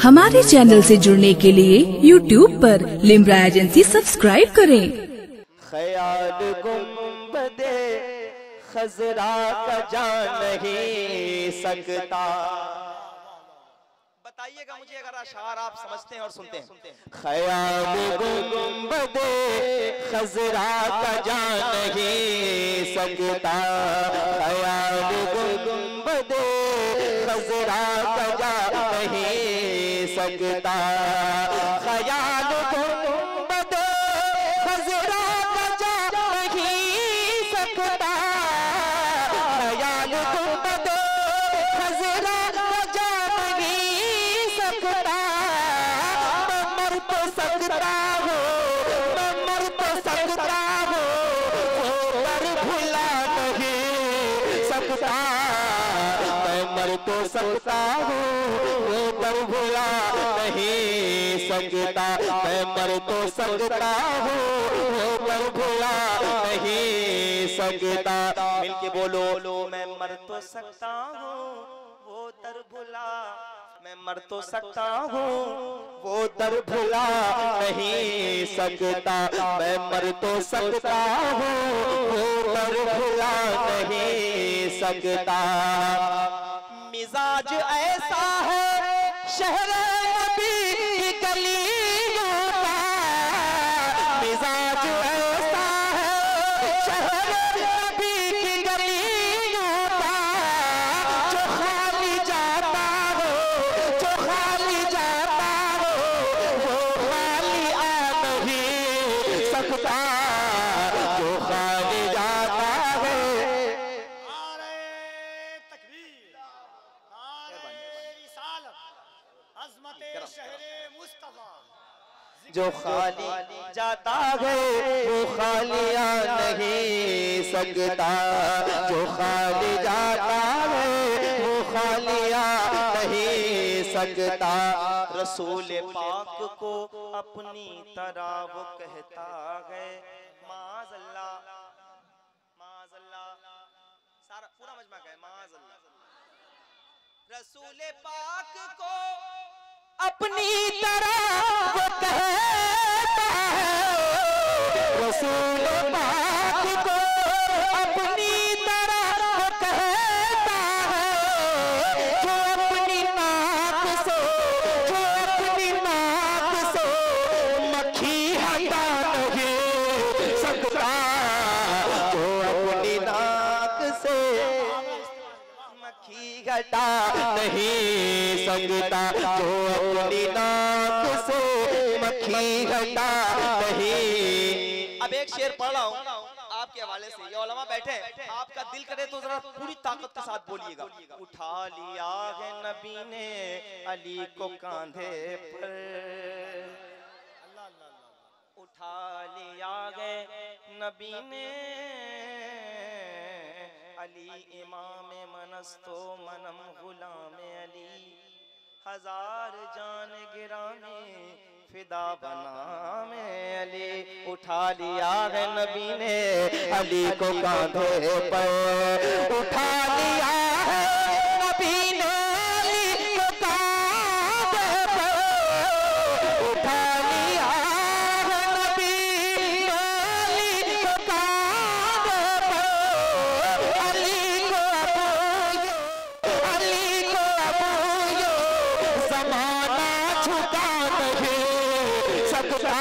हमारे चैनल से जुड़ने के लिए YouTube पर लिम्रा एजेंसी सब्सक्राइब करें। ख्याल गुंबदे खजरा का जान नहीं सकता। बताइएगा मुझे अगर अशार आप समझते हैं और सुनते हैं। ख्याल गुंबदे खजरा का जान नहीं सकता। ख्याल गुंबदे खजरा का जान नहीं सकता। ख्याल गुंबदे खजरा का जान नहीं सकता। ख्याल गुंबदे खजरा का जान नहीं सकता। मैं मर तो सकता हूँ, मैं मर तो सकता हूँ, पर भुला नहीं सकता। मैं मर तो सकता हूँ, वो पर भुला नहीं सकता। मैं मर तो सकता हूँ, वो पर भुला नहीं सकता। मिलके बोलो, मैं मर तो सकता हूँ, वो दर भुला। मैं मर तो सकता हूँ, वो दर भुला नहीं सकता। मैं मर तो सकता हूँ, वो दर भुला नहीं सकता। मिजाज ऐसा है शहर नबी की गलियों का। मिजाज ऐसा है शहर नबी की गलियों का। जो खाली जाता हो, जो खाली जाता हो, वो खाली आ नहीं सकता। जो खाली जाता है जो खाली जाता है वो खालिया नहीं सकता। जो खाली जाता है वो खालिया नहीं सकता। रसूल पाक को अपनी तरह वो कहता है माज़अल्लाह, माज़अल्लाह। सारा पूरा मजमा कहे माज़अल्लाह। रसूल पाक को अपनी तरह वो कहता है। रसूल पाक को अपनी तरह वो कहता है। जो अपनी नाक से, जो अपनी नाक से मक्खी हटा नहीं सकता। जो अपनी नाक से मक्खी हटा नहीं सकता। जो अपनी नाक से मक्खी हटा नहीं। अब एक शेर पढ़ रहा हूँ आपके हवाले से। ये उलमा बैठे, आपका दिल करे तो जरा पूरी ताकत के साथ बोलिएगा। उठा लिया है नबी ने अली को कांधे पर। उठा लिया है नबी ने अली इमाम मनस्तो मनम गुलाम अली। हजार जान गिराने फिदा बना में अली। उठा लिया है नबी ने अली को कांधे पर। उठा लिया है नबी ने अली को कांधे पर। उठा लिया है नबी ने अली को कांधे पर। अली को अबूयो, अली को अबूयो, ज़माना झुका नहीं सकता।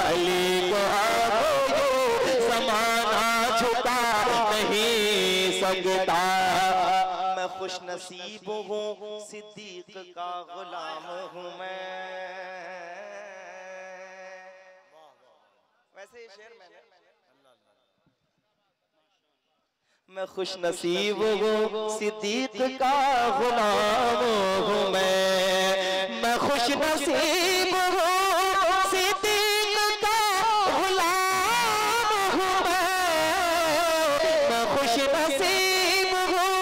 अली को अबूयो, ज़माना झुका नहीं सकता। मैं खुश नसीब हूँ, सिद्दीक का गुलाम हूँ मैं। वैसे ये शेर मैं खुश नसीब हूँ, सिद्दीक का गुलाम हूँ मैं खुश नसीब हूँ, सिद्दीक का गुलाम हूँ मैं खुश नसीब हूँ,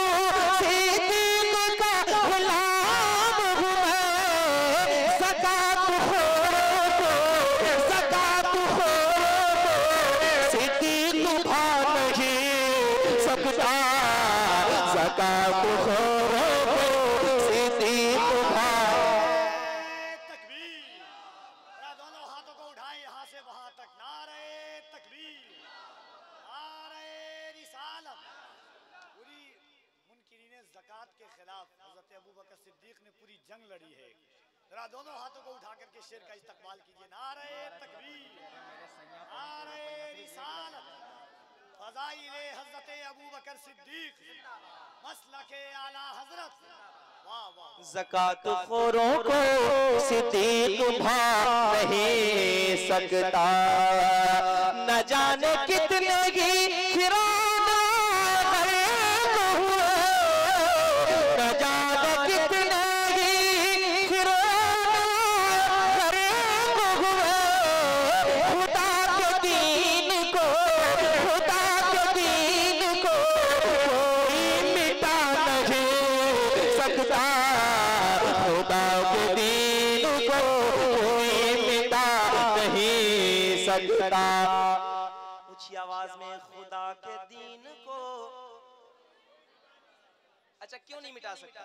सिद्दीक का गुलाम हूँ मैं। ज़कात खोरों को, ज़कात खोरों को सिद्दीक भा नहीं सकता। ज़कात खोरों को सिद्दीक भा के खिलाफ हजरत अबू बकर सिद्दीक ने पूरी जंग लड़ी है। जरा दोनों हाथों को उठा करके शेर का इस्तकबाल कीजिए। नारे तकबीर, नारे रिसालत, फज़ाइले हजरत अबू बकर सिद्दीक, मसलके आला हजरत। वाह वाह। ज़कात खोरों को सिद्दीक भा नहीं सकता, न जाने कितने ही फिरौना न जाने कितने ही फिरौना खुदा के दीन को, खुदा के दीन को कोई मिटा नहीं सकता, खुदा के दीन को कोई मिटा नहीं सकता। ऊंची आवाज में खुदा के दीन को, अच्छा क्यों नहीं मिटा सकता?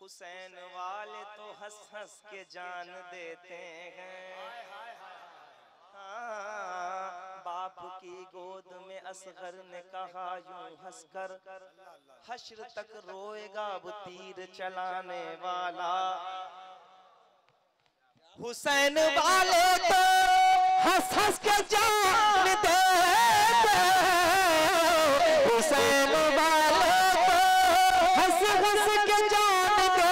हुसैन वाले तो हंस हंस के जान देते हैं। हाँ, बाप की गोद में असगर ने कहा यूं हंसकर, हश्र तक रोएगा वो तीर चलाने वाला। हुसैन वाले तो हंस हंस के जान देते, हुसैन वाले तो हंस हंस के जान देते,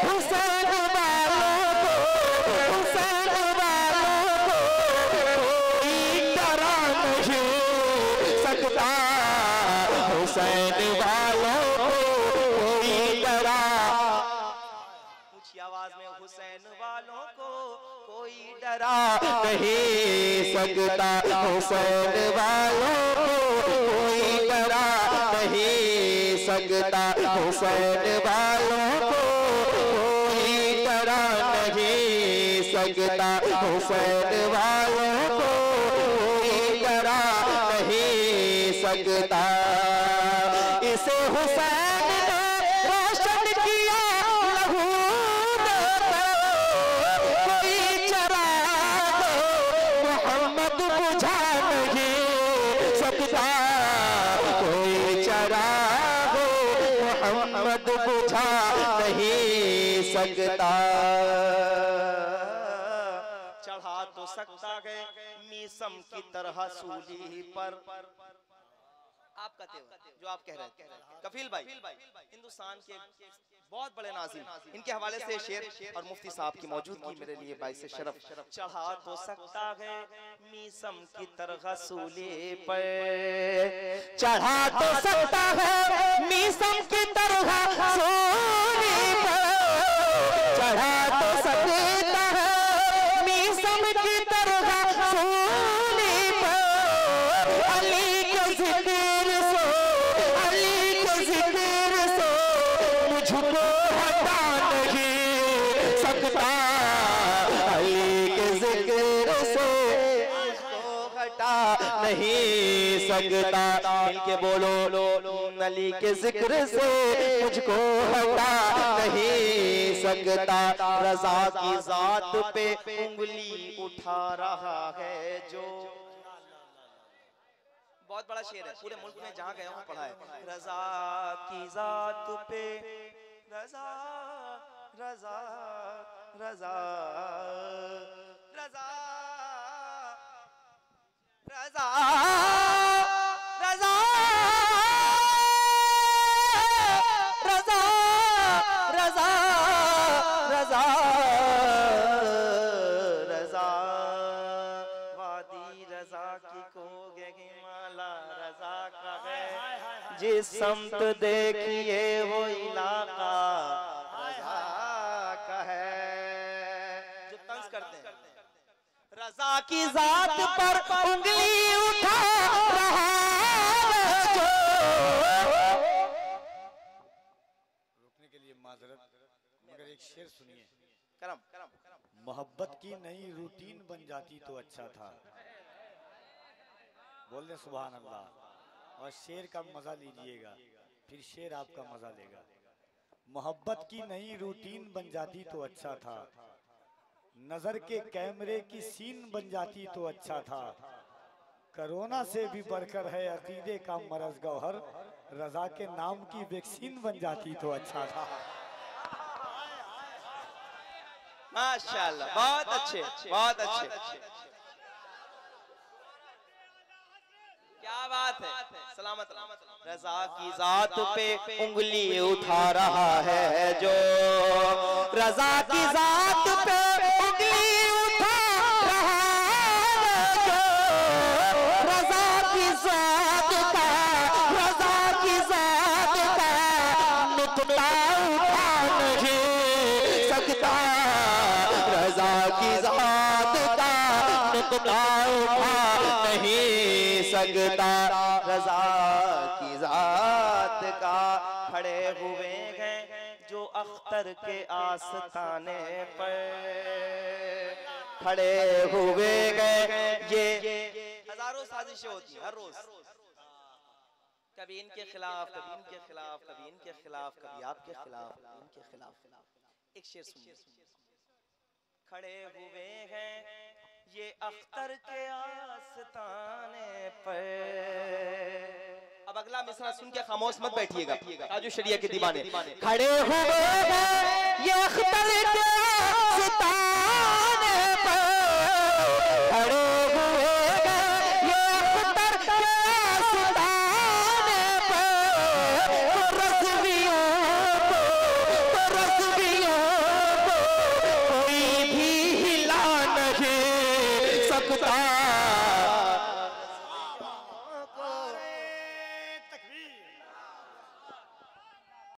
हुसैन वालों को, हुसैन वालों को कोई डरा नहीं सकता, हुसैन वालों को कोई डरा। ऊंची आवाज में हुसैन वालों को कोई डरा नहीं सकता, हुसैन वालों को कोई डरा नहीं सकता, हुसैन वालों को कोई डरा नहीं सकता, हुसैन वालों को कोई डरा नहीं सकता। इसे हुसैन ने रोशन किया लहू कोई चराग मोहम्मद बुझा नहीं सकता, कोई चराग मोहम्मद बुझा नहीं सकता। चढ़ा तो सकता है मीसम की तरह सूली पर, आप कहते हो जो आप कह रहे थे कफील भाई, हिंदुस्तान के बहुत बड़े नाज़िम, इनके हवाले से शेर और मुफ्ती साहब की मौजूदगी मेरे लिए बाइस से शरफ। चढ़ा तो सकता है मीसम की तरह सूली पर, चढ़ा तो सकता है मीसम की तरह सूली पर, चढ़ा तो सकता है मीसम की तरह सूली पर। अली के जिक्र से, अली के जिक्र से मुझको हटा नहीं सकता, अली के जिक्र से मुझको हटा नहीं सकता। इनके बोलो अली के जिक्र से मुझको हटा नहीं सकता। रज़ा की जात पे उंगली उठा रहा है जो, बहुत बड़ा शेर है, पूरे मुल्क में जहाँ गया हूँ पढ़ा है। रज़ा की जात पे, रज़ा रज़ा रज़ा रज़ा रज़ा रज़ा रज़ा रज़ा रज़ा रज़ा वादी रज़ा की कोगे माला रज़ा का है, जिस समत देखिए वो इलाका रज़ा का है। जो तंज करते हैं रज़ा की जात पर उंगली उठा रहा जो, रोकने के लिए माजरत, मगर एक शेर सुनिए। करम मोहब्बत की नई रूटीन बन जाती तो अच्छा था। बोल दे सुभान अल्लाह। और शेर का मजा लीजिएगा, फिर शेर आपका मजा लेगा। मोहब्बत की नई रूटीन बन जाती तो अच्छा था, नजर के कैमरे की सीन बन जाती तो अच्छा था, कोरोना से भी बढ़कर है अकीदे का मरज गौहर, रजा के नाम की वैक्सीन बन जाती तो अच्छा था। माशाल्लाह, बहुत अच्छे, बहुत अच्छे। क्या बात है, सलामत। रजा की जात पे उंगली उठा रहा है जो, रजा की जात पे उंगली उठा रहा है जो, रजा की जात का, रजा की जात का नुक्ता उठा नहीं सकता, रजा की जात का नुक्ता उठा नहीं सकता, रजा की जात का। खड़े हुए हैं जो अख्तर के आस्ताने पर, खड़े हुए हैं ये हजारों साजिशें होती हैं हर रोज, कभी इनके खिलाफ, कभी इनके खिलाफ, कभी इनके खिलाफ, कभी आपके खिलाफ, कभी इनके खिलाफ। एक शेर सुनिए। खड़े हुए हैं ये अख्तर के आस्ताने पर। अब अगला मिसरा सुन के खामोश मत बैठिएगा, काजू शरिया के दीवाने। खड़े हुए हैं ये अख्तर के आस्ताने पर, खड़े